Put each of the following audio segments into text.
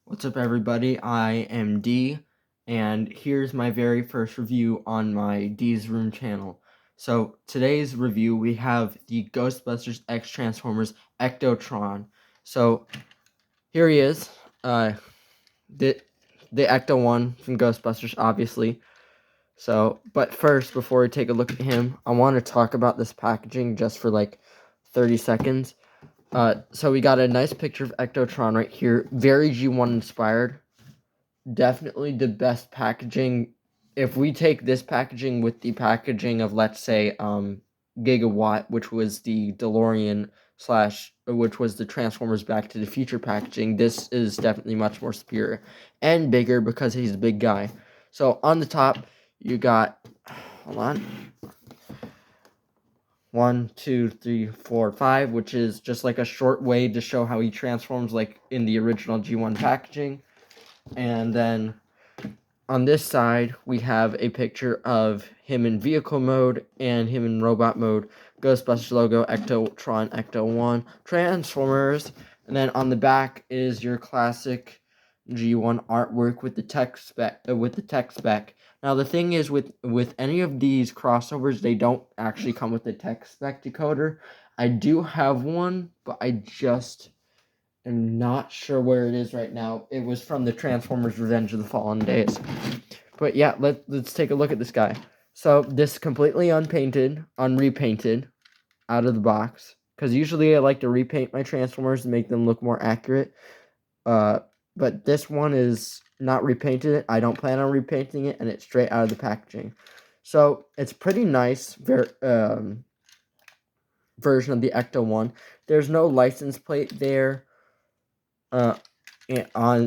What's up, everybody? I am D, and here's my very first review on my D's Room channel. So today's review, we have the Ghostbusters X Transformers Ectotron. So here he is, the Ecto-1 from Ghostbusters, obviously. So, but first, before we take a look at him, I want to talk about this packaging just for like 30 seconds. So we got a nice picture of Ectotron right here, very G1 inspired. Definitely the best packaging. If we take this packaging with the packaging of, let's say, Gigawatt, which was the DeLorean which was the Transformers Back to the Future packaging, this is definitely much more superior and bigger because he's a big guy. So on the top, you got, hold on, 1, 2, 3, 4, 5, which is just like a short way to show how he transforms, like in the original G1 packaging. And then on this side, we have a picture of him in vehicle mode and him in robot mode. Ghostbusters logo, Ectotron Ecto-1, Transformers. And then on the back is your classic G1 artwork with the tech spec. Now the thing is, with any of these crossovers, they don't actually come with the tech spec decoder. I do have one, but I just am not sure where it is right now. It was from the Transformers Revenge of the Fallen days. But yeah, let's take a look at this guy. So this completely unrepainted, out of the box. Because usually I like to repaint my Transformers to make them look more accurate. But this one is not repainted. I don't plan on repainting it, and it's straight out of the packaging. So it's pretty nice version of the Ecto-1. There's no license plate there. On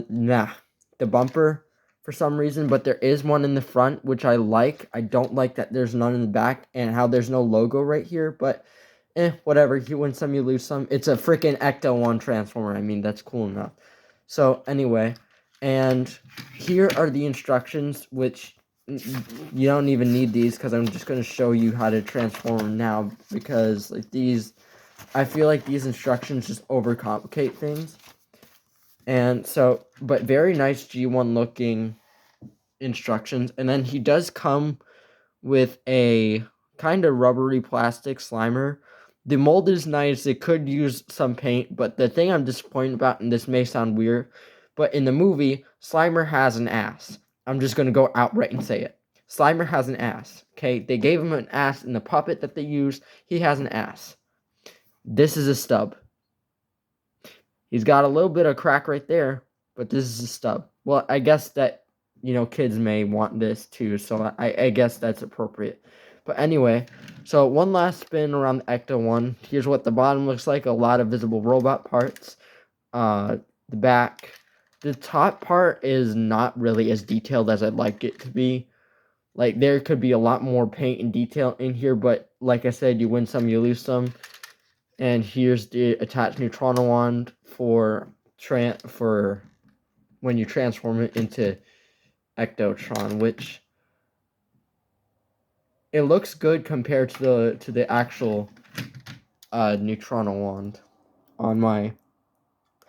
the bumper for some reason, but there is one in the front, which I like. I don't like that there's none in the back and how there's no logo right here, but whatever. You win some, you lose some. It's a freaking Ecto-1 Transformer. I mean, that's cool enough. So anyway, and here are the instructions, which you don't even need these because I'm just going to show you how to transform them now, because like these, I feel like these instructions just overcomplicate things. And so, but very nice G1 looking instructions. And then he does come with a kind of rubbery plastic Slimer. The mold is nice. It could use some paint, but the thing I'm disappointed about, and this may sound weird, but in the movie, Slimer has an ass. I'm just going to go outright and say it. Slimer has an ass, okay? They gave him an ass in the puppet that they used. He has an ass. This is a stub. He's got a little bit of crack right there, but this is a stub. Well, I guess that, kids may want this too, so I guess that's appropriate. But anyway, so one last spin around the Ecto-1. Here's what the bottom looks like. A lot of visible robot parts. The back. The top part is not really as detailed as I'd like it to be. Like, there could be a lot more paint and detail in here, but like I said, you win some, you lose some. And here's the attached Neutrino wand for when you transform it into Ectotron, which it looks good compared to the actual Neutrino wand on my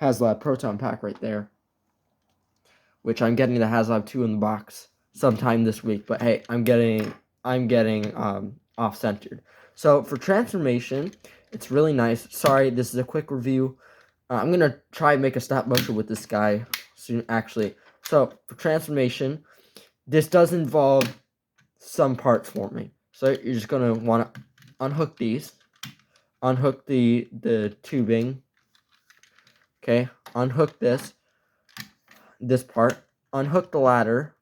HasLab Proton Pack right there, which I'm getting the HasLab 2 in the box sometime this week. But hey, I'm getting off-centered. So for transformation, it's really nice. Sorry, this is a quick review. I'm going to try and make a stop motion with this guy soon, actually. So for transformation, this does involve some parts for me. So you're just going to want to unhook these. Unhook the tubing. Okay, unhook this part. Unhook the ladder.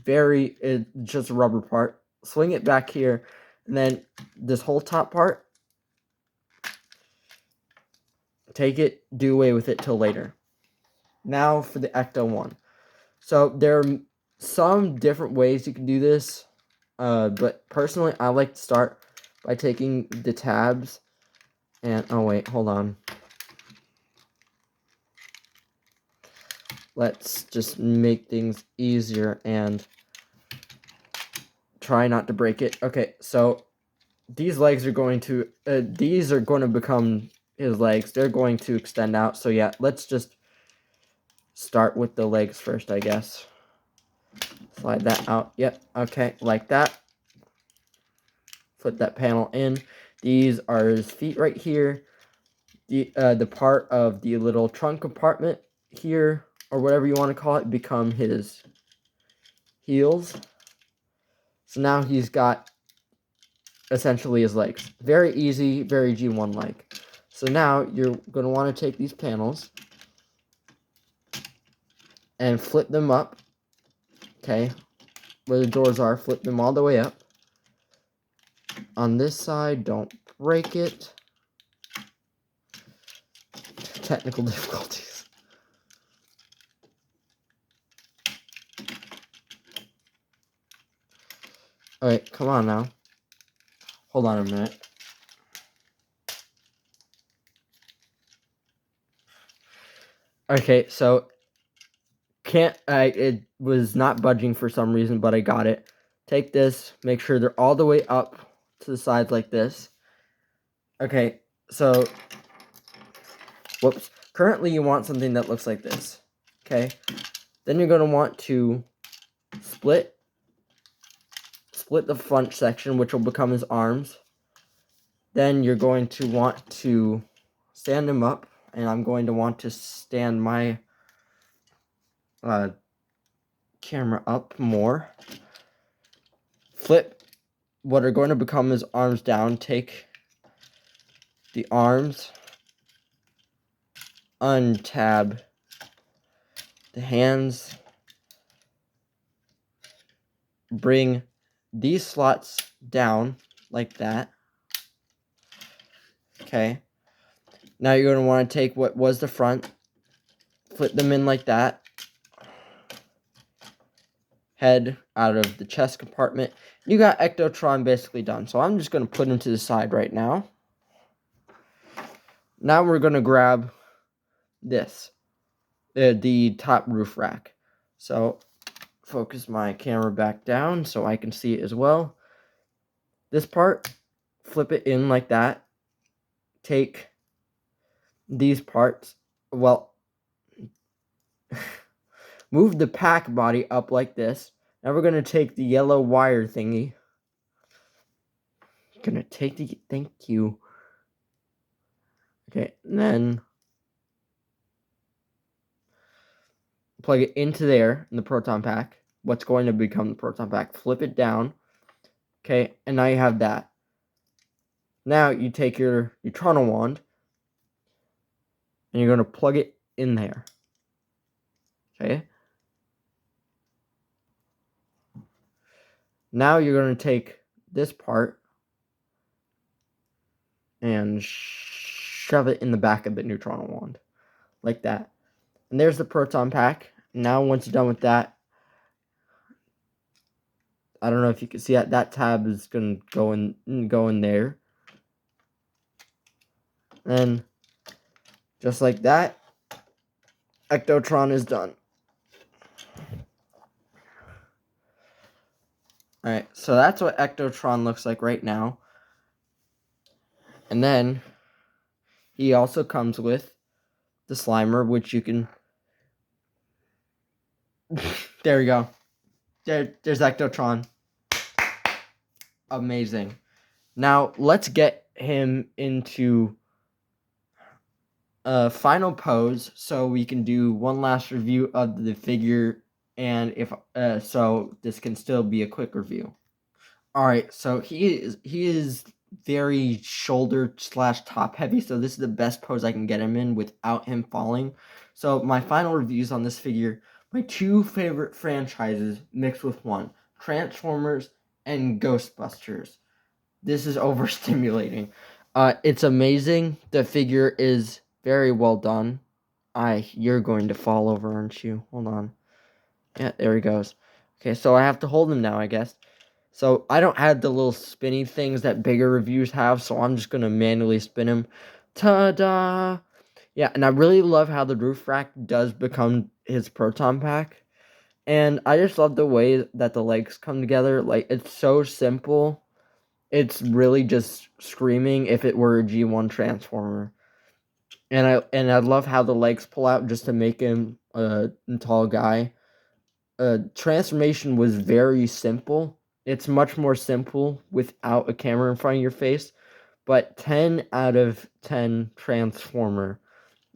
It's just a rubber part. Swing it back here. And then this whole top part, take it, do away with it till later. Now for the Ecto-1. So there are some different ways you can do this, but personally I like to start by taking the tabs and, oh wait, hold on. Let's just make things easier and try not to break it. Okay, so these legs are going to, become his legs. They're going to extend out. So yeah, let's just start with the legs first, I guess. Slide that out. Yep, okay, like that. Put that panel in. These are his feet right here. The part of the little trunk compartment here, or whatever you want to call it, become his heels. So now he's got essentially his legs. Very easy, very G1-like. So now you're going to want to take these panels and flip them up. Okay, where the doors are, flip them all the way up. On this side, don't break it. Technical difficulties. Alright, come on now. Hold on a minute. Okay, so it was not budging for some reason, but I got it. Take this, make sure they're all the way up to the sides like this. Okay, so whoops. Currently you want something that looks like this. Okay. Then you're going to want to split the front section, which will become his arms. Then you're going to want to stand him up, and I'm going to want to stand my camera up more. Flip what are going to become his arms down. Take the arms, untab the hands, bring these slots down like that. Okay. Now you're going to want to take what was the front, flip them in like that. Head out of the chest compartment. You got Ectotron basically done. So I'm just going to put him to the side right now. Now we're going to grab this, the top roof rack. So focus my camera back down so I can see it as well. This part, flip it in like that. Take these parts, well, move the pack body up like this. Now we're going to take the yellow wire thingy. Gonna take the, thank you. Okay, and then plug it into there in the proton pack. What's going to become the proton pack. Flip it down. Okay, and now you have that. Now you take your Neutron wand and you're going to plug it in there. Okay. Now you're going to take this part and shove it in the back of the Neutron wand. Like that. And there's the proton pack. Now once you're done with that, I don't know if you can see that tab is going to go in there. And just like that, Ectotron is done. Alright, so that's what Ectotron looks like right now. And then he also comes with the Slimer, which you can... There we go. There's Ectotron. Amazing. Now, let's get him into a final pose so we can do one last review of the figure, and if so this can still be a quick review. All right, so he is very shoulder / top heavy, so this is the best pose I can get him in without him falling. So my final reviews on this figure, my two favorite franchises mixed with one, Transformers and Ghostbusters. This is overstimulating. It's amazing. The figure is very well done. You're going to fall over, aren't you? Hold on. Yeah, there he goes. Okay, so I have to hold him now, I guess. So I don't have the little spinny things that bigger reviews have, so I'm just going to manually spin him. Ta-da! Yeah, and I really love how the roof rack does become his proton pack. And I just love the way that the legs come together. Like, it's so simple. It's really just screaming if it were a G1 Transformer. I love how the legs pull out just to make him a tall guy. Transformation was very simple. It's much more simple without a camera in front of your face, but 10 out of 10 Transformer.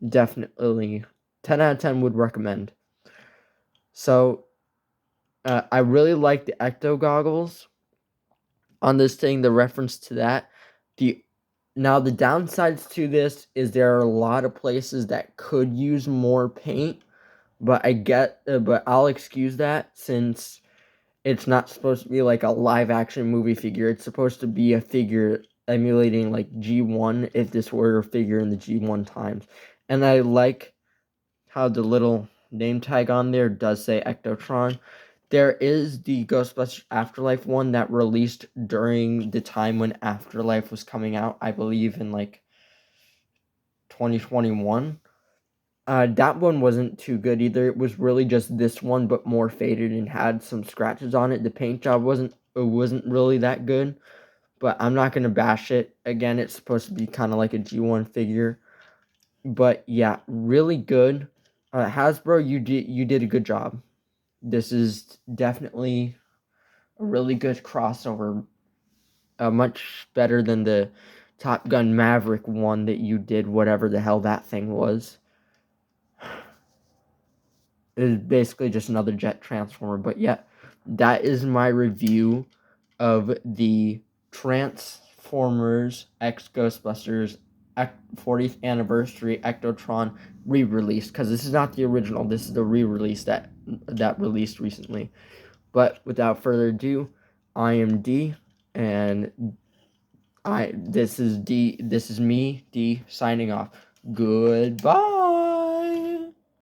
Definitely 10 out of 10 would recommend. So I really like the Ecto goggles on this thing, the reference to that. Now the downsides to this is there are a lot of places that could use more paint, but but I'll excuse that since it's not supposed to be like a live action movie figure. It's supposed to be a figure emulating like G1 if this were a figure in the G1 times. And I like how the little name tag on there does say Ectotron. There is the Ghostbusters Afterlife one that released during the time when Afterlife was coming out, I believe in like 2021. That one wasn't too good either. It was really just this one, but more faded and had some scratches on it. The paint job wasn't really that good, but I'm not gonna bash it. Again, it's supposed to be kind of like a G1 figure, but yeah, really good. Hasbro, you did a good job. This is definitely a really good crossover. Much better than the Top Gun Maverick one that you did, whatever the hell that thing was. It is basically just another jet transformer. But yeah, that is my review of the Transformers X Ghostbusters 40th Anniversary Ectotron re-release. Because this is not the original. This is the re-release that released recently. But without further ado, I am D, and this is me, D, signing off. Goodbye.